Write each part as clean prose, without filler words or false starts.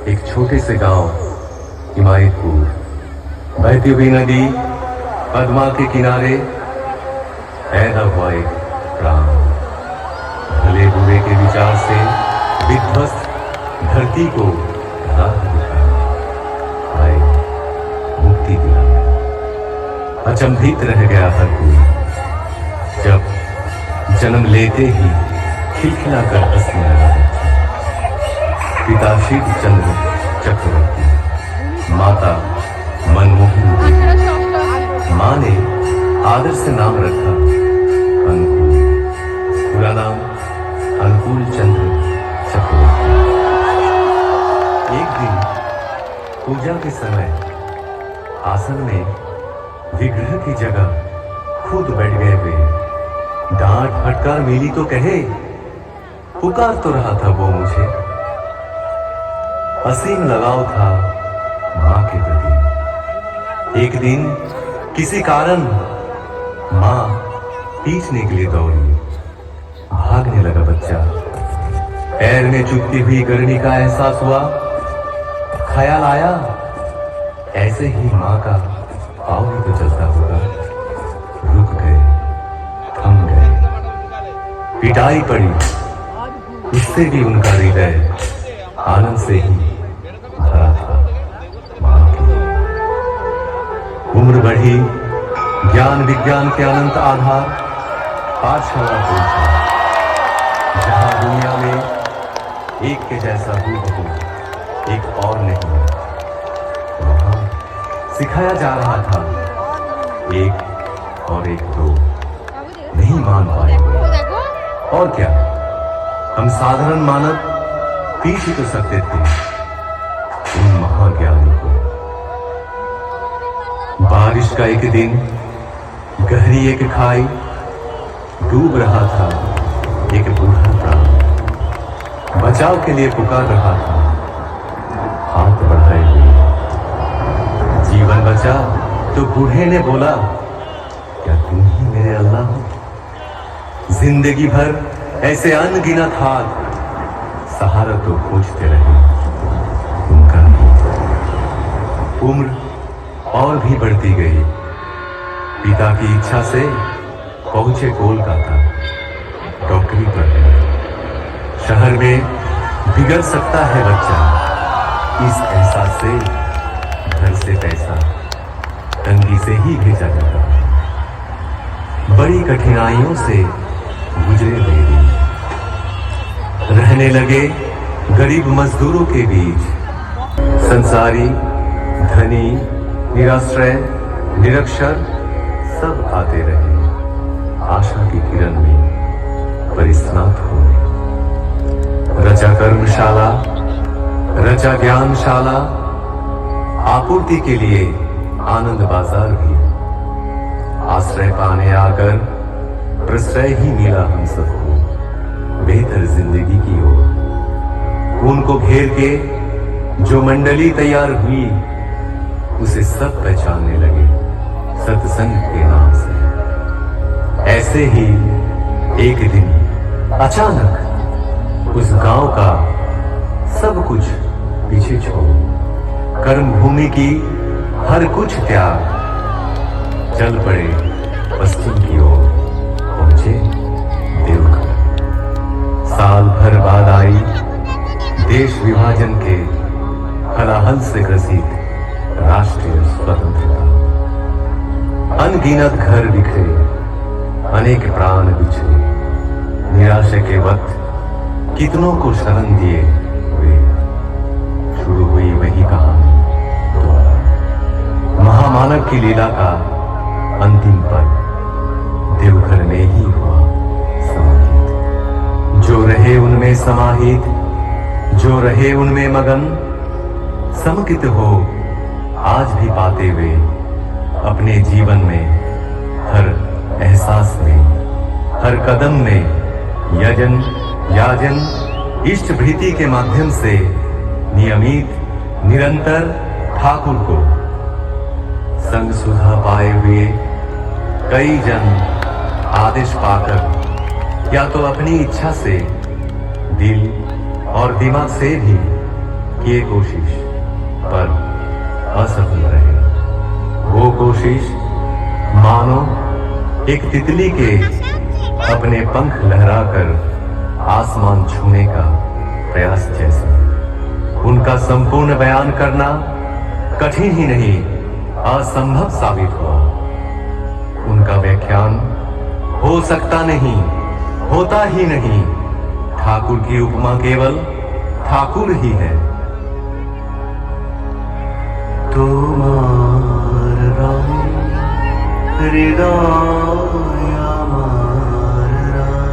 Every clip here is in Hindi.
एक छोटे से गांव हिमायतपुर, बहती हुई नदी पद्मा के किनारे पैदा हुआ एक प्राण। भले बुरे के विचार से विध्वस्त धरती को राह दिखाया, आए मुक्ति दिलाया। अचंभित रह गया हर कोई जब जन्म लेते ही खिलखिला कर हंसने लगा बच्चा। पिता शिव चंद्र चक्रवर्ती, माता मनमोहन देवी। माँ ने आदर से नाम रखा अनुकूल, पूरा नाम अनुकूल चंद्र चक्रवर्ती। एक दिन पूजा के समय आसन में विग्रह की जगह खुद बैठ गए वे। डांट फटकार मिली तो कहे, पुकार तो रहा था वो मुझे। असीम लगाव था मां के प्रति। एक दिन किसी कारण मां पीछने के लिए दौड़ी। भागने लगा बच्चा। पैर में चुभती हुई गर्मी का एहसास हुआ। ख्याल आया, ऐसे ही मां का पाँव भी तो चलता होगा। रुक गए, थम गए। पिटाई पड़ी, उससे भी उनका हृदय आनंद से ही भरा था। मां की उम्र बढ़ी, ज्ञान विज्ञान के अनंत आधार पाठशाला पहुंचा, जहां दुनिया में एक के जैसा हूबहू एक और नहीं। वहां सिखाया जा रहा था एक और एक दो नहीं मान पाए। और क्या, हम साधारण मानव पीछ ही तो सकते थे उन महाज्ञानी को। बारिश का एक दिन, गहरी एक खाई, डूब रहा था एक बूढ़ा प्राण। बचाव के लिए पुकार रहा था हाथ बढ़ाए हुए। जीवन बचा तो बूढ़े ने बोला, क्या तुम ही मेरे अल्लाह हो? जिंदगी भर ऐसे अनगिनत हाथ सहारा तो खोजते रहे, उनका नहीं। उम्र और भी बढ़ती गई। पिता की इच्छा से पहुंचे कोलकाता डॉक्टरी पढ़ने। शहर में बिगड़ सकता है बच्चा, इस एहसास से घर से पैसा तंगी से ही भेजा जाता है। बड़ी कठिनाइयों से गुजरे वे दिन। रहने लगे गरीब मजदूरों के बीच। संसारी, धनी, निराश्रय, निरक्षर सब आते रहे आशा की किरण में परिस्नात होने। रचा कर्मशाला, रचा ज्ञानशाला, आपूर्ति के लिए आनंद बाजार भी। आश्रय पाने आकर प्रश्रय ही मिला हम सबको बेहतर जिंदगी की ओर। उनको घेर के जो मंडली तैयार हुई, उसे सब पहचानने लगे सत्संग के नाम से। ऐसे ही एक दिन अचानक उस गांव का सब कुछ पीछे छोड़ कर्म भूमि की हर कुछ त्याग चल पड़े पश्चिम की ओर, पहुंचे देवघर। साल भर बाद आई देश विभाजन के हलाहल से ग्रसित राष्ट्रीय स्वतंत्रता। अनगिनत घर बिखरे, अनेक प्राण बिछड़े। निराशा के वक्त कितनों को शरण दिए हुए। शुरू हुई वही कहानी दोबारा। महामानव की लीला का अंतिम पल देवघर में ही हुआ समाहित। जो रहे उनमें समाहित, जो रहे उनमें मगन, समुकित हो आज भी पाते हुए अपने जीवन में हर एहसास में, हर कदम में यजन, याजन, इष्ट भृति के माध्यम से नियमित निरंतर ठाकुर को संग सुधा पाए हुए कई जन आदेश पाकर या तो अपनी इच्छा से, दिल और दिमाग से भी किए कोशिश, पर असफल रहे। वो कोशिश मानो एक तितली के अपने पंख लहराकर आसमान छूने का प्रयास जैसा। उनका संपूर्ण बयान करना कठिन ही नहीं, असंभव साबित हुआ। उनका व्याख्यान हो सकता नहीं, होता ही नहीं। ठाकुर की उपमा केवल ठाकुर ही है। তোমার রঙে হৃদয় আমার রাঙা,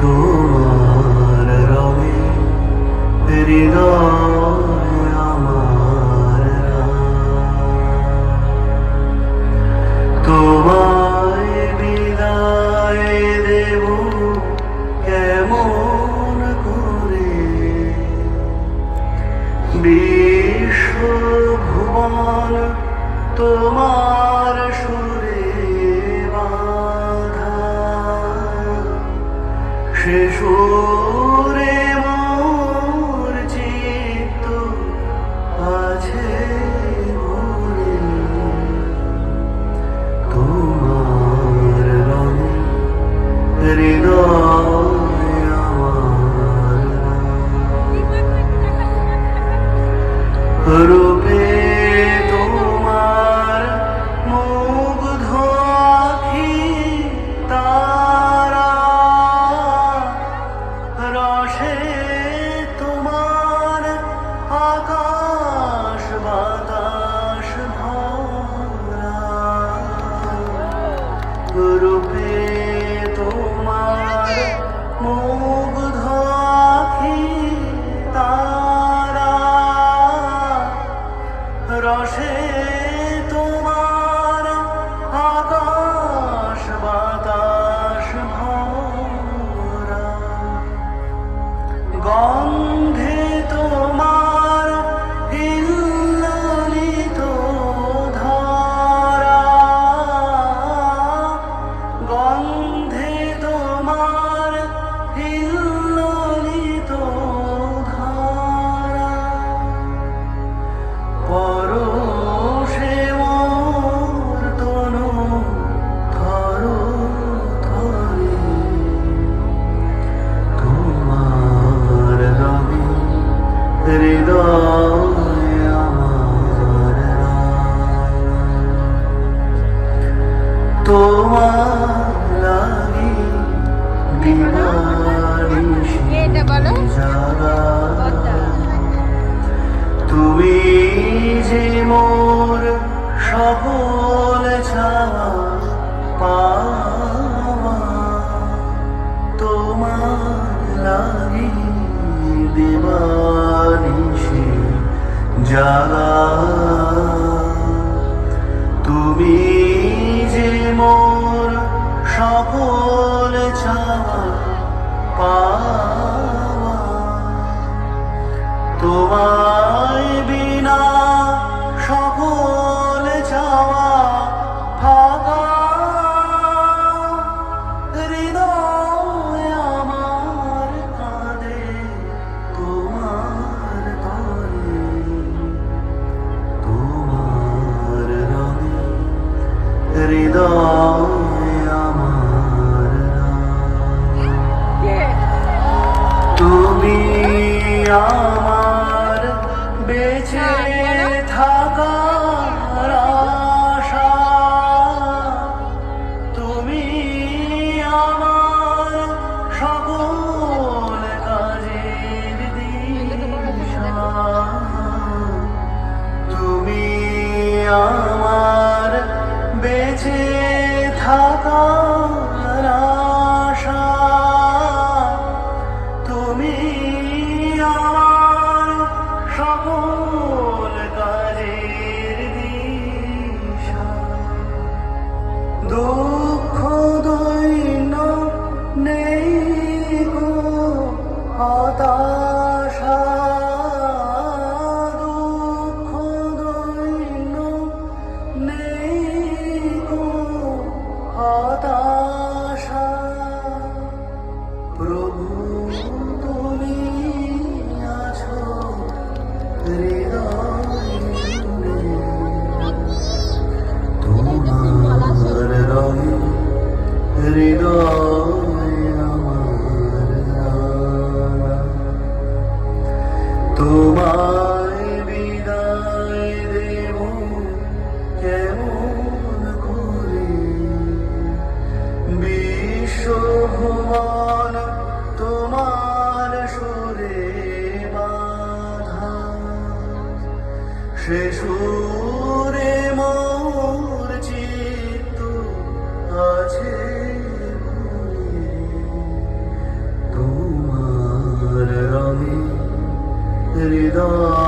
তোমার রঙে হৃদয় আমার রাঙা, তোমায় বিদায় দেব কেমন করে, বিশ্বভুবন তোমার সুরে বাঁধা, সে সুরে মোর চিত্ত আছে ভরে। তোমার রঙে হৃদয় আমার রূপে তোমার মুগ্ধ আখি তারা, রসে তোমার আকাশ বাতাস ভরা, রূপে তোমার মুগ্ধ আখি তারা, রসে তোমার আকাশ বাতাস ভরা, গন্ধে তোমার হিল্লোলিত ধারা, গন্ধে তোমার হিল্লোলিত ধারা, পরশে মোর তনু থর থরে। তোমার রঙে হৃদয় আমার রাঙা, তোমার লাগি দিবানিশি জাগা, তুমি যে মোর সকল ছাওয়া পাওয়া, তোমার লাগি দিবানিশি জাগা, তুমি যে মোর সকল ছাওয়া পাওয়া, তোমায় বিনা সকল চাওয়া ফাঁকা, হৃদয় আমার কাঁদে তোমার তরে। তোমার রঙে হৃদয় আমার রাঙা, তুমি আমার হৃদয় তোমার রঙে হৃদয় আমার রাঙা। তোমায় বিদায় দেব কেমন করে, বিশ্বভুবন তোমার সুরে বাঁধা, সে সুরে মোর চিত্ত আছে ভরে। তোমার রঙে হৃদয়